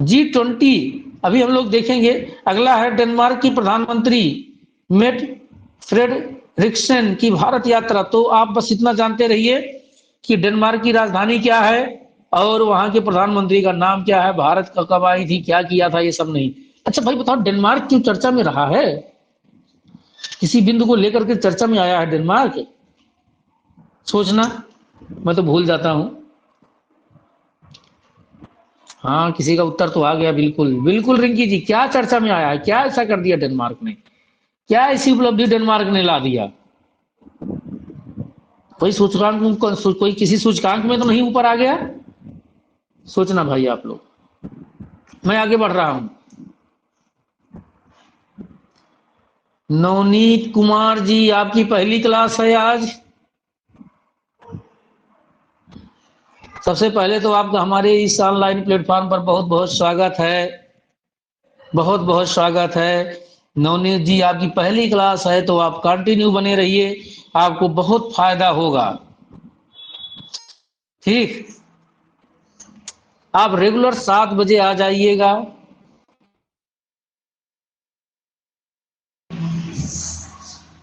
G20 अभी हम लोग देखेंगे। अगला है डेनमार्क की प्रधानमंत्री मेट फ्रेडरिक्सन की भारत यात्रा। तो आप बस इतना जानते रहिए कि डेनमार्क की राजधानी क्या है और वहां के प्रधानमंत्री का नाम क्या है, भारत का कब आई थी, क्या किया था, ये सब नहीं। अच्छा भाई बताओ, डेनमार्क क्यों चर्चा में रहा है? किसी बिंदु को लेकर के चर्चा में आया है डेनमार्क? सोचना, मैं तो भूल जाता हूं। हाँ, किसी का उत्तर तो आ गया, बिल्कुल बिल्कुल रिंकी जी, क्या चर्चा में आया है, क्या ऐसा कर दिया डेनमार्क ने, क्या ऐसी उपलब्धि डेनमार्क ने ला दिया? कोई सूचकांक, कोई किसी सूचकांक में तो नहीं ऊपर आ गया? सोचना भाई आप लोग, मैं आगे बढ़ रहा हूं। नवनीत कुमार जी, आपकी पहली क्लास है आज। सबसे पहले तो आपका हमारे इस ऑनलाइन प्लेटफॉर्म पर बहुत बहुत स्वागत है, बहुत बहुत स्वागत है। नवनीत जी, आपकी पहली क्लास है तो आप कंटिन्यू बने रहिए, आपको बहुत फायदा होगा। ठीक, आप रेगुलर 7 बजे आ जाइएगा।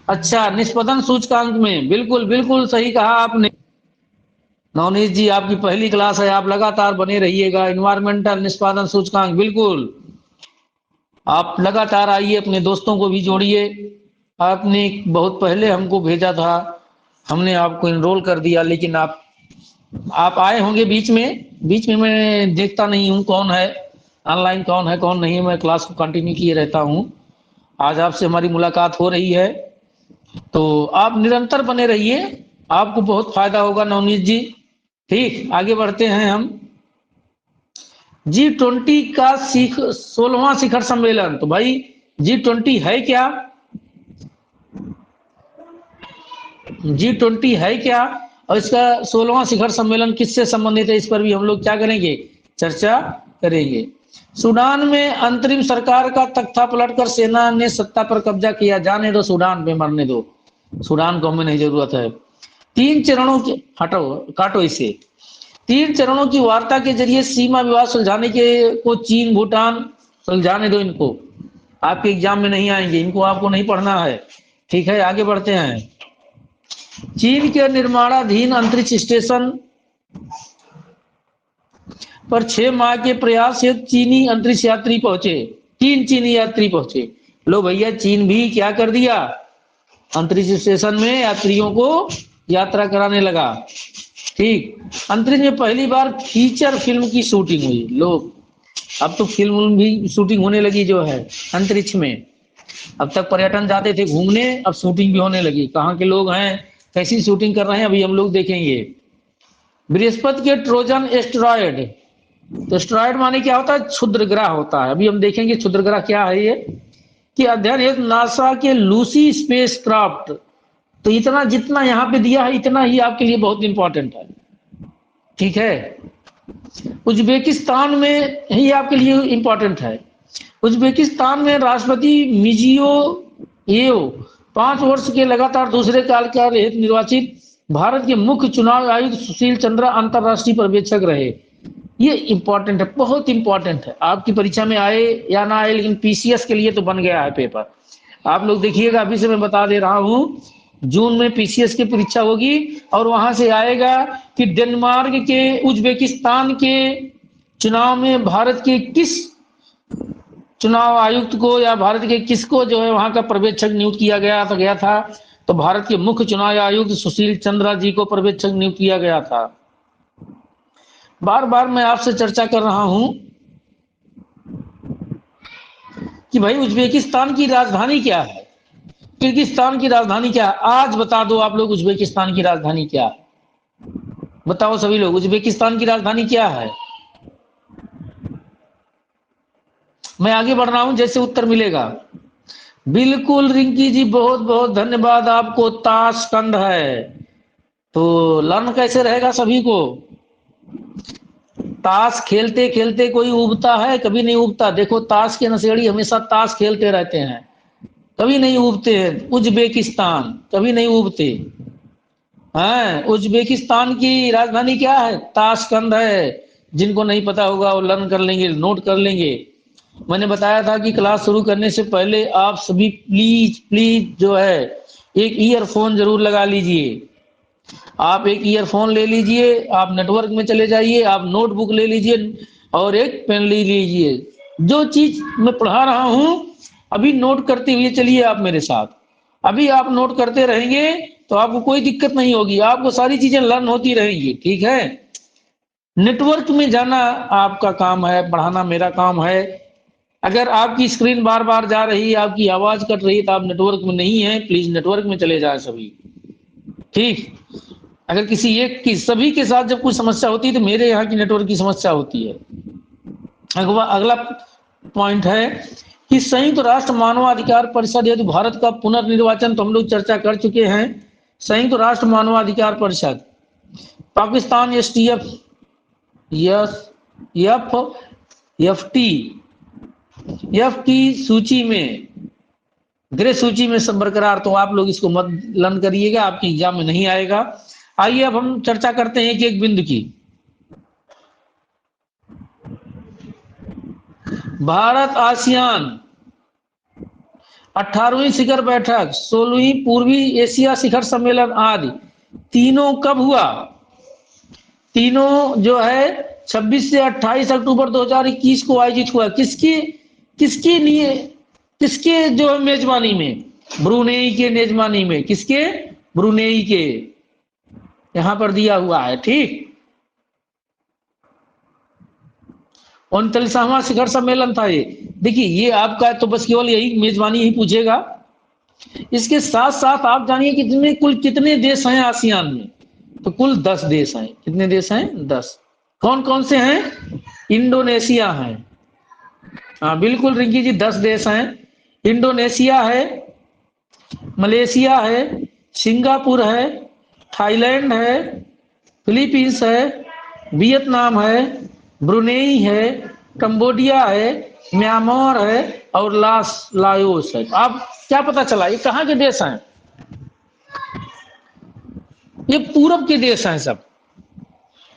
अच्छा, निष्पदन सूचकांक में, बिल्कुल बिल्कुल सही कहा आपने। नवनीत जी, आपकी पहली क्लास है, आप लगातार बने रहिएगा। इन्वायरमेंटल निष्पादन सूचकांक, बिल्कुल आप लगातार आइए, अपने दोस्तों को भी जोड़िए। आपने बहुत पहले हमको भेजा था, हमने आपको इनरोल कर दिया, लेकिन आप आए होंगे बीच में मैं देखता नहीं हूँ कौन है ऑनलाइन, कौन है कौन नहीं है, मैं क्लास को कंटिन्यू किए रहता हूँ। आज आपसे हमारी मुलाकात हो रही है, तो आप निरंतर बने रहिए, आपको बहुत फायदा होगा नवनीत जी। ठीक, आगे बढ़ते हैं हम। G20 का 16वां शिखर सम्मेलन, तो भाई G20 है क्या? G20 है क्या और इसका 16वां शिखर सम्मेलन किससे संबंधित है, इस पर भी हम लोग क्या करेंगे, चर्चा करेंगे। सूडान में अंतरिम सरकार का तख्ता पलटकर सेना ने सत्ता पर कब्जा किया। जाने दो, सूडान में मरने दो, सूडान को हमें नहीं जरूरत है। 3 चरणों के, हटो काटो इसे। 3 चरणों की वार्ता के जरिए सीमा विवाद सुलझाने के को चीन भूटान, सुलझाने दो इनको, आपके एग्जाम में नहीं आएंगे, इनको आपको नहीं पढ़ना है। ठीक है, आगे बढ़ते हैं। चीन के निर्माणाधीन अंतरिक्ष स्टेशन पर 6 माह के प्रयास से चीनी अंतरिक्ष यात्री पहुंचे। 3 चीनी यात्री पहुंचे। लो भैया, चीन भी क्या कर दिया, अंतरिक्ष स्टेशन में यात्रियों को यात्रा कराने लगा। ठीक, अंतरिक्ष में पहली बार फीचर फिल्म की शूटिंग हुई। लोग, अब तो फिल्म भी शूटिंग होने लगी जो है अंतरिक्ष में। अब तक पर्यटन जाते थे घूमने, अब शूटिंग भी होने लगी। कहाँ के लोग हैं, कैसी शूटिंग कर रहे हैं, अभी हम लोग देखेंगे। बृहस्पति के ट्रोजन एस्टेरॉयड, तो एस्टेरॉयड माने क्या होता है, क्षुद्र ग्रह होता है। अभी हम देखेंगे क्षुद्र ग्रह क्या है ये, कि अध्ययन हेतु नासा के लूसी स्पेस क्राफ्ट। तो इतना जितना यहाँ पे दिया है इतना ही आपके लिए बहुत इंपॉर्टेंट है। ठीक है, उज्बेकिस्तान में ही आपके लिए इंपॉर्टेंट है। उज्बेकिस्तान में राष्ट्रपति मिजियोयेव 5 वर्ष के लगातार दूसरे कार्यकाल हेतु निर्वाचित भारत के मुख्य चुनाव आयुक्त सुशील चंद्रा अंतरराष्ट्रीय पर्यवेक्षक रहे। ये इंपॉर्टेंट है, बहुत इंपॉर्टेंट है, आपकी परीक्षा में आए या ना आए, लेकिन पीसीएस के लिए तो बन गया है पेपर। आप लोग देखिएगा, अभी से मैं बता दे रहा हूं, जून में पीसीएस की परीक्षा होगी और वहां से आएगा कि डेनमार्क के उज्बेकिस्तान के चुनाव में भारत के किस चुनाव आयुक्त को या भारत के किसको जो है वहां का पर्यवेक्षक नियुक्त किया गया था तो भारत के मुख्य चुनाव आयुक्त सुशील चंद्रा जी को पर्यवेक्षक नियुक्त किया गया था। बार बार मैं आपसे चर्चा कर रहा हूं कि भाई उज्बेकिस्तान की राजधानी क्या है, किर्गिस्तान की राजधानी क्या है। आज बता दो आप लोग उज्बेकिस्तान की राजधानी क्या है, बताओ सभी लोग, उज्बेकिस्तान की राजधानी क्या है। मैं आगे बढ़ रहा हूं, जैसे उत्तर मिलेगा। बिल्कुल रिंकी जी, बहुत बहुत धन्यवाद आपको। ताशकंद है। तो लर्न कैसे रहेगा सभी को। ताश खेलते खेलते कोई उबता है, कभी नहीं उबता। देखो ताश के नशेड़ी हमेशा ताश खेलते रहते हैं, कभी नहीं उबते हैं। उज्बेकिस्तान कभी नहीं उबते हैं। उज्बेकिस्तान की राजधानी क्या है, ताशकंद है। जिनको नहीं पता होगा वो लर्न कर लेंगे, नोट कर लेंगे। मैंने बताया था कि क्लास शुरू करने से पहले आप सभी प्लीज प्लीज जो है एक ईयरफोन जरूर लगा लीजिए। आप एक ईयरफोन ले लीजिए, आप नेटवर्क में चले जाइए, आप नोटबुक ले लीजिए और एक पेन ले लीजिए। जो चीज मैं पढ़ा रहा हूं अभी नोट करते हुए चलिए आप मेरे साथ। अभी आप नोट करते रहेंगे तो आपको कोई दिक्कत नहीं होगी, आपको सारी चीजें लर्न होती रहेंगी। ठीक है, नेटवर्क में जाना आपका काम है, पढ़ाना मेरा काम है। अगर आपकी स्क्रीन बार बार जा रही है, आपकी आवाज कट रही है, तो आप नेटवर्क में नहीं है, प्लीज नेटवर्क में चले जाए सभी। ठीक, अगर किसी एक की, सभी के साथ जब कुछ समस्या होती है तो मेरे यहाँ की नेटवर्क की समस्या होती है। अगला पॉइंट है कि संयुक्त राष्ट्र मानवाधिकार परिषद यदि भारत का पुनर्निर्वाचन, तो हम लोग चर्चा कर चुके हैं। संयुक्त राष्ट्र मानवाधिकार परिषद, पाकिस्तान एसटीएफ एफ की सूची में, ग्रे सूची में सब बरकरार। तो आप लोग इसको मत लर्न करिएगा, आपके एग्जाम में नहीं आएगा। आइए अब हम चर्चा करते हैं एक बिंदु की। भारत आसियान 18वीं शिखर बैठक, 16वीं पूर्वी एशिया शिखर सम्मेलन आदि तीनों कब हुआ। तीनों जो है 26 से 28 अक्टूबर 2021 को आयोजित हुआ। किसके जो मेजबानी में, ब्रुनेई के मेजबानी में। किसके, ब्रुनेई के, यहां पर दिया हुआ है। ठीक, 39वां शिखर सम्मेलन था ये। देखिए ये आपका तो बस केवल यही मेजबानी ही पूछेगा। इसके साथ साथ आप जानिए कि कुल कितने देश हैं आसियान में। तो कुल 10 देश हैं। कितने देश हैं, 10। कौन कौन से हैं, इंडोनेशिया है। हाँ बिल्कुल रिंकी जी, 10 देश हैं। इंडोनेशिया है, मलेशिया है, सिंगापुर है, थाईलैंड है, फिलीपींस है, वियतनाम है, ब्रुनेई है, कंबोडिया है, म्यांमार है और लाओस है। आप क्या पता चला ये कहाँ के देश हैं, ये पूरब के देश हैं सब,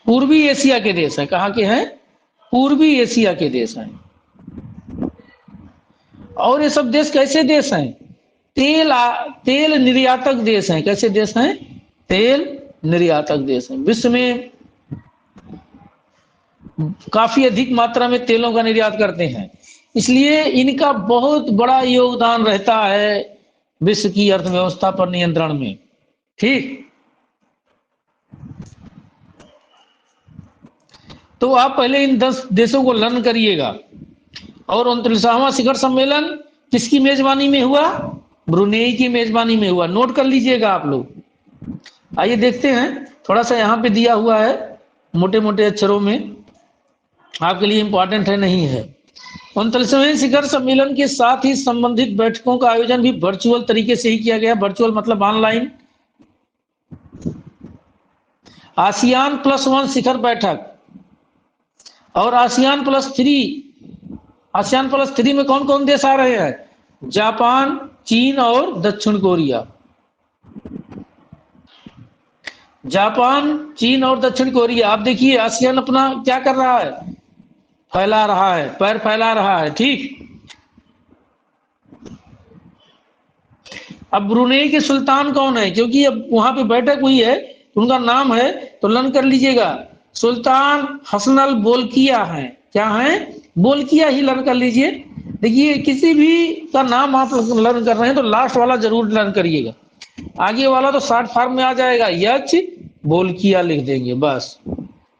पूर्वी एशिया के देश हैं। कहाँ के हैं, पूर्वी एशिया के देश हैं। और ये सब देश कैसे देश हैं, तेल निर्यातक देश हैं। कैसे देश हैं, तेल निर्यातक देश हैं। विश्व में काफी अधिक मात्रा में तेलों का निर्यात करते हैं, इसलिए इनका बहुत बड़ा योगदान रहता है विश्व की अर्थव्यवस्था पर नियंत्रण में। ठीक, तो आप पहले इन 10 देशों को लर्न करिएगा। और 39वां शिखर सम्मेलन किसकी मेजबानी में हुआ, ब्रुनेई की मेजबानी में हुआ। नोट कर लीजिएगा आप लोग। आइए देखते हैं, थोड़ा सा यहाँ पे दिया हुआ है मोटे मोटे अक्षरों में, आपके लिए इंपॉर्टेंट है नहीं है। 39वें शिखर सम्मेलन के साथ ही संबंधित बैठकों का आयोजन भी वर्चुअल तरीके से ही किया गया। वर्चुअल मतलब ऑनलाइन। ASEAN+1 शिखर बैठक और ASEAN+3। ASEAN+3 में कौन कौन देश आ रहे हैं, जापान, चीन और दक्षिण कोरिया। जापान, चीन और दक्षिण कोरिया। आप देखिए आसियान अपना क्या कर रहा है, फैला रहा है, पैर फैला रहा है। ठीक, अब ब्रुनेई के सुल्तान कौन है, क्योंकि अब वहां पे बैठक हुई है, उनका नाम है, तो लर्न कर लीजिएगा। सुल्तान हसनल बोल्किया है। क्या है, बोल्किया ही लर्न कर लीजिए। देखिए किसी भी का नाम आप लर्न कर रहे हैं तो लास्ट वाला जरूर लर्न करिएगा। आगे वाला तो शॉर्ट फॉर्म में आ जाएगा, यच बोल्किया लिख देंगे बस।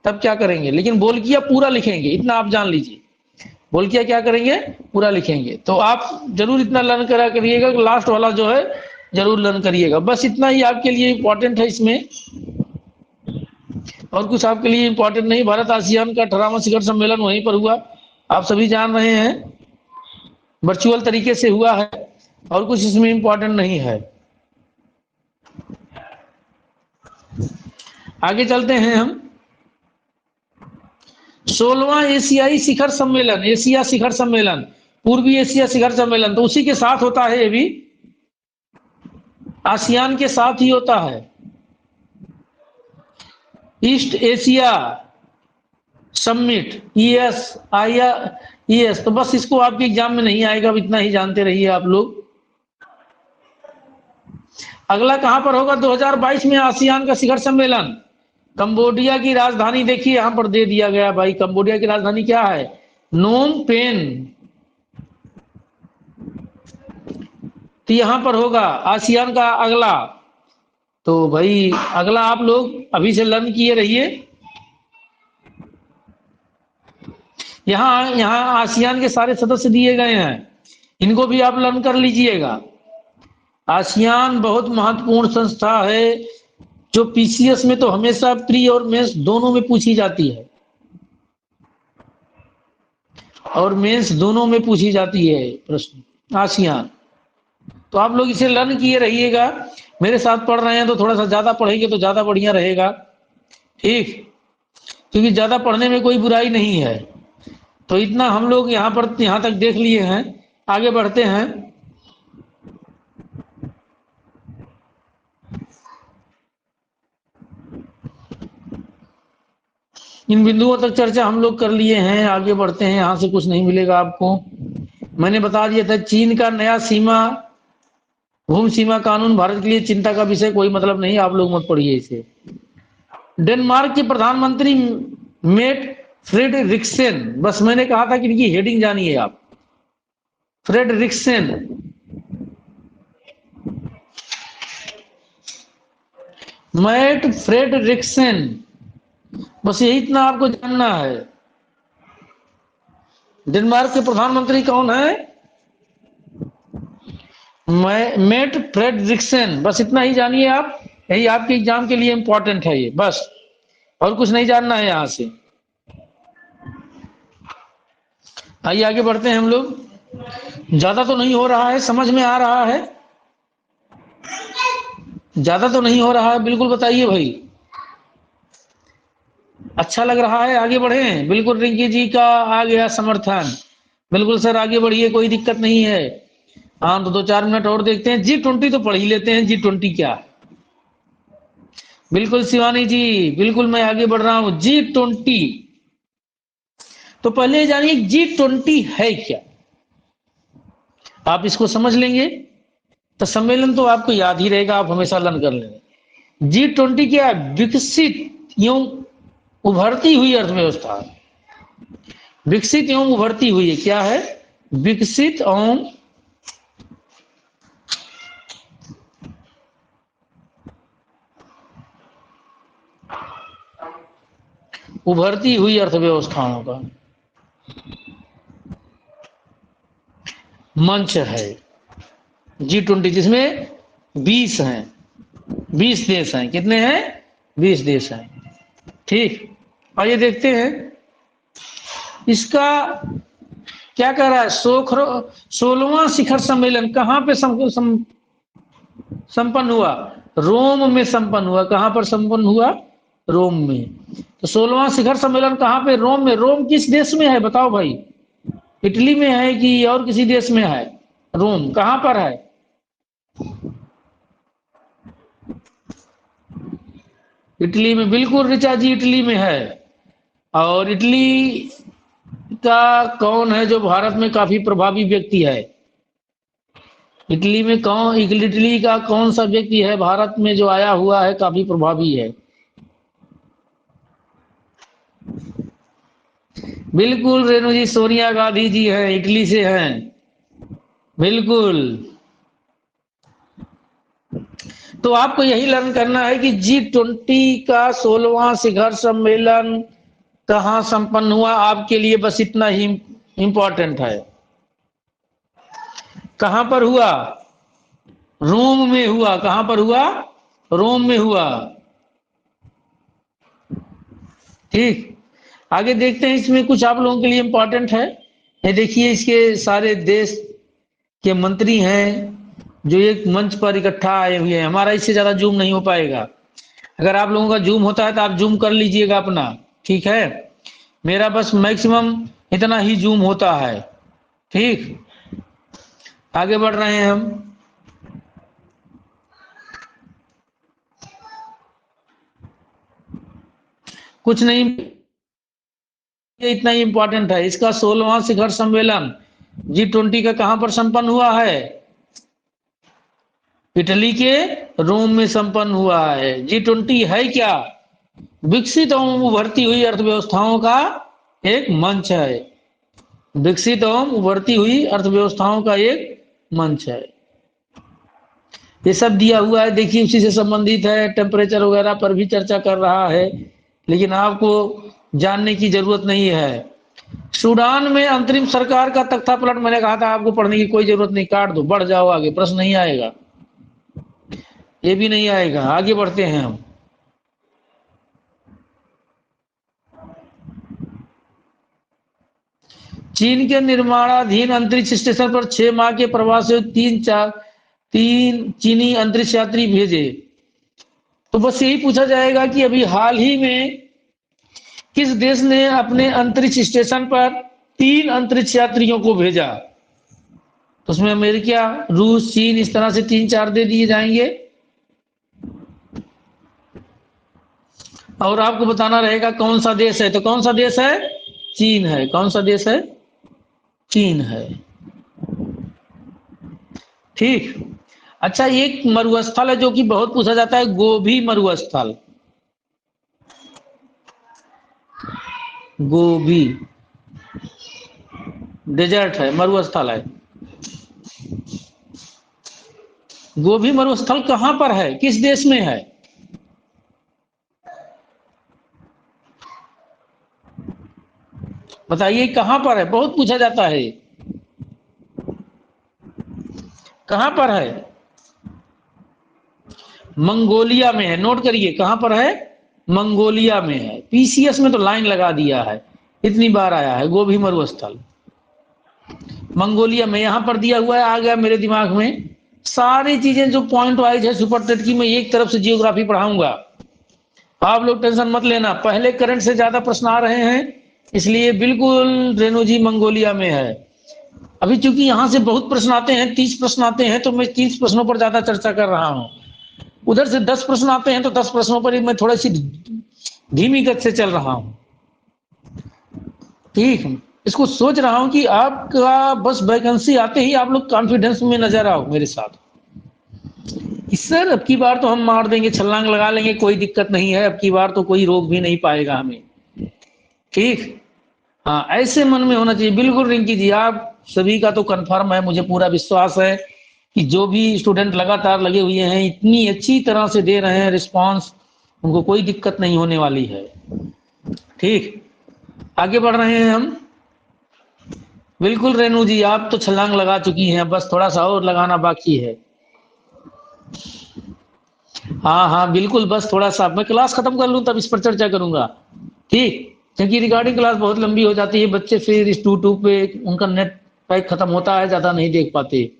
तब क्या करेंगे, लेकिन बोल्किया पूरा लिखेंगे, इतना आप जान लीजिए। बोल्किया क्या करेंगे, पूरा लिखेंगे। तो आप जरूर इतना लर्न करा करिएगा, लास्ट वाला जो है जरूर लर्न करिएगा। बस इतना ही आपके लिए इंपॉर्टेंट है इसमें, और कुछ आपके लिए इंपॉर्टेंट नहीं। भारत आसियान का 18वां शिखर सम्मेलन वहीं पर हुआ, आप सभी जान रहे हैं, वर्चुअल तरीके से हुआ है, और कुछ इसमें इंपॉर्टेंट नहीं है। आगे चलते हैं हम। 16वां एशियाई शिखर सम्मेलन, एशिया शिखर सम्मेलन, पूर्वी एशिया शिखर सम्मेलन, तो उसी के साथ होता है, ये भी आसियान के साथ ही होता है। ईस्ट एशिया समिट, ES, तो बस इसको आपके एग्जाम में नहीं आएगा, अब इतना ही जानते रहिए आप लोग। अगला कहां पर होगा 2022 में आसियान का शिखर सम्मेलन? कंबोडिया की राजधानी देखिए यहां पर दे दिया गया भाई, कंबोडिया की राजधानी क्या है, नोम पेन। तो यहां पर होगा आसियान का अगला। तो भाई अगला आप लोग अभी से लर्न किए रहिए। यहां आसियान के सारे सदस्य दिए गए हैं, इनको भी आप लर्न कर लीजिएगा। आसियान बहुत महत्वपूर्ण संस्था है, जो पीसीएस में तो हमेशा प्री और मेंस दोनों में पूछी जाती है, और मेंस दोनों में पूछी जाती है प्रश्न आसियान। तो आप लोग इसे लर्न किए रहिएगा। मेरे साथ पढ़ रहे हैं तो थोड़ा सा ज्यादा पढ़ेंगे तो ज्यादा बढ़िया रहेगा, ठीक, क्योंकि ज्यादा पढ़ने में कोई बुराई नहीं है। तो इतना हम लोग यहां तक देख लिए हैं, आगे बढ़ते हैं। इन बिंदुओं तक चर्चा हम लोग कर लिए हैं, आगे बढ़ते हैं। यहां से कुछ नहीं मिलेगा आपको, मैंने बता दिया था। चीन का नया भूमि सीमा कानून भारत के लिए चिंता का विषय, कोई मतलब नहीं, आप लोग मत पढ़िए इसे। डेनमार्क के प्रधानमंत्री मेट फ्रेडरिक्सेन, बस मैंने कहा था कि इनकी हेडिंग जानिए आप, फ्रेडरिक्सेन। मैट फ्रेडरिक्सेन, बस यही इतना आपको जानना है। डेनमार्क के प्रधानमंत्री कौन है, मेट फ्रेडरिक्सेन, बस इतना ही जानिए आप, यही आपके एग्जाम के लिए इंपॉर्टेंट है ये, बस और कुछ नहीं जानना है यहां से। आइए आगे बढ़ते हैं हम लोग। ज्यादा तो नहीं हो रहा है, समझ में आ रहा है, ज्यादा तो नहीं हो रहा है, बिल्कुल बताइए भाई, अच्छा लग रहा है, आगे बढ़े। बिल्कुल रिंकी जी का आ गया समर्थन, बिल्कुल सर आगे बढ़िए, कोई दिक्कत नहीं है। हाँ तो 2-4 मिनट और देखते हैं। G20 तो पढ़ ही लेते हैं, G20 क्या। बिल्कुल शिवानी जी, बिल्कुल मैं आगे बढ़ रहा हूं। G20, तो पहले जानिए G20 है क्या, आप इसको समझ लेंगे तो सम्मेलन तो आपको याद ही रहेगा, आप हमेशा लर्न कर लेंगे। G20 क्या है, विकसित एवं उभरती हुई अर्थव्यवस्था, विकसित एवं उभरती हुई है, क्या है, विकसित एवं उभरती हुई अर्थव्यवस्थाओं का मंच है G20, जिसमें 20 हैं, 20 देश हैं। कितने हैं, 20 देश हैं, ठीक। आइए देखते हैं इसका क्या कह रहा है। 16वां शिखर सम्मेलन कहां पे संपन्न हुआ, रोम में संपन्न हुआ। कहां पर संपन्न हुआ, रोम में। तो 16वां शिखर सम्मेलन कहां पे, रोम में। रोम किस देश में है बताओ भाई, इटली में है कि और किसी देश में है, रोम कहां पर है, इटली में, बिल्कुल ऋचा जी इटली में है। और इटली का कौन है जो भारत में काफी प्रभावी व्यक्ति है, इटली में कौन, इटली का कौन सा व्यक्ति है भारत में जो आया हुआ है, काफी प्रभावी है। बिल्कुल रेणु जी, सोनिया गांधी जी हैं, इटली से हैं, बिल्कुल। तो आपको यही लर्न करना है कि G20 का 16वां शिखर सम्मेलन कहाँ संपन्न हुआ, आपके लिए बस इतना ही इंपॉर्टेंट है। कहां पर हुआ? रोम में हुआ। कहां पर हुआ? रोम में हुआ। ठीक, आगे देखते हैं, इसमें कुछ आप लोगों के लिए इंपॉर्टेंट है। ये देखिए, इसके सारे देश के मंत्री हैं जो एक मंच पर इकट्ठा आए हुए हैं। हमारा इससे ज्यादा जूम नहीं हो पाएगा। अगर आप लोगों का जूम होता है तो आप जूम कर लीजिएगा अपना, ठीक है। मेरा बस मैक्सिमम इतना ही जूम होता है। ठीक, आगे बढ़ रहे हैं हम। कुछ नहीं, ये इतना ही इंपॉर्टेंट है। इसका 16वां शिखर सम्मेलन G20 का कहां पर संपन्न हुआ है? इटली के रोम में संपन्न हुआ है। G20 है क्या? विकसित एवं उभरती हुई अर्थव्यवस्थाओं का एक मंच है। विकसित एवं उभरती हुई अर्थव्यवस्थाओं का एक मंच है। ये सब दिया हुआ है, देखिए उसी से संबंधित है। टेम्परेचर वगैरह पर भी चर्चा कर रहा है, लेकिन आपको जानने की जरूरत नहीं है। सूडान में अंतरिम सरकार का तख्ता पलट, मैंने कहा था आपको पढ़ने की कोई जरूरत नहीं, काट दो, बढ़ जाओ आगे, प्रश्न नहीं आएगा, ये भी नहीं आएगा। आगे बढ़ते हैं हम। चीन के निर्माणाधीन अंतरिक्ष स्टेशन पर 6 माह के प्रवास से 3 चीनी अंतरिक्ष यात्री भेजे। तो बस यही पूछा जाएगा कि अभी हाल ही में किस देश ने अपने अंतरिक्ष स्टेशन पर 3 अंतरिक्ष यात्रियों को भेजा? तो उसमें अमेरिका, रूस, चीन, इस तरह से 3-4 दे दिए जाएंगे और आपको बताना रहेगा कौन सा देश है। तो कौन सा देश है? चीन है। कौन सा देश है? चीन है। ठीक, अच्छा, एक मरुस्थल है जो कि बहुत पूछा जाता है, गोबी मरुस्थल। गोबी डेजर्ट है, मरुस्थल है। गोबी मरुस्थल कहां पर है, किस देश में है? बताइए कहां पर है, बहुत पूछा जाता है। कहां पर है? मंगोलिया में है। नोट करिए, कहां पर है? मंगोलिया में है। पीसीएस में तो लाइन लगा दिया है, इतनी बार आया है गोबी मरुस्थल मंगोलिया में। यहां पर दिया हुआ है, आ गया मेरे दिमाग में। सारी चीजें जो पॉइंट वाइज है सुपर टेट की, मैं एक तरफ से जियोग्राफी पढ़ाऊंगा, आप लोग टेंशन मत लेना। पहले करंट से ज्यादा प्रश्न आ रहे हैं, इसलिए बिल्कुल रेणु जी मंगोलिया में है। अभी चूंकि यहां से बहुत प्रश्न आते हैं, 30 प्रश्न आते हैं, तो मैं 30 प्रश्नों पर ज्यादा चर्चा कर रहा हूं। उधर से 10 प्रश्न आते हैं, तो 10 प्रश्नों पर ही मैं थोड़ी सी धीमी गति से चल रहा हूं। ठीक, इसको सोच रहा हूं कि आपका बस वैकेंसी आते ही आप लोग कॉन्फिडेंस में नजर आओ मेरे साथ। सर अब की बार तो हम मार देंगे, छलांग लगा लेंगे, कोई दिक्कत नहीं है, अब की बार तो कोई रोक भी नहीं पाएगा हमें। ठीक, हाँ, ऐसे मन में होना चाहिए। बिल्कुल रिंकी जी, आप सभी का तो कंफर्म है, मुझे पूरा विश्वास है कि जो भी स्टूडेंट लगातार लगे हुए हैं, इतनी अच्छी तरह से दे रहे हैं रिस्पांस, उनको कोई दिक्कत नहीं होने वाली है। ठीक, आगे बढ़ रहे हैं हम। बिल्कुल रेणु जी, आप तो छलांग लगा चुकी हैं, बस थोड़ा सा और लगाना बाकी है। हाँ हाँ बिल्कुल, बस थोड़ा सा मैं क्लास खत्म कर लूं तब इस पर चर्चा करूंगा। ठीक, क्योंकि रिगार्डिंग क्लास बहुत लंबी हो जाती है, बच्चे फिर इस यूट्यूब पे उनका नेट पैक खत्म होता है, ज्यादा नहीं देख पाते।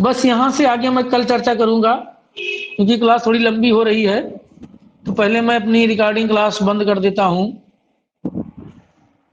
बस यहां से आगे मैं कल चर्चा करूंगा, क्योंकि क्लास थोड़ी लंबी हो रही है। तो पहले मैं अपनी रिकॉर्डिंग क्लास बंद कर देता हूं।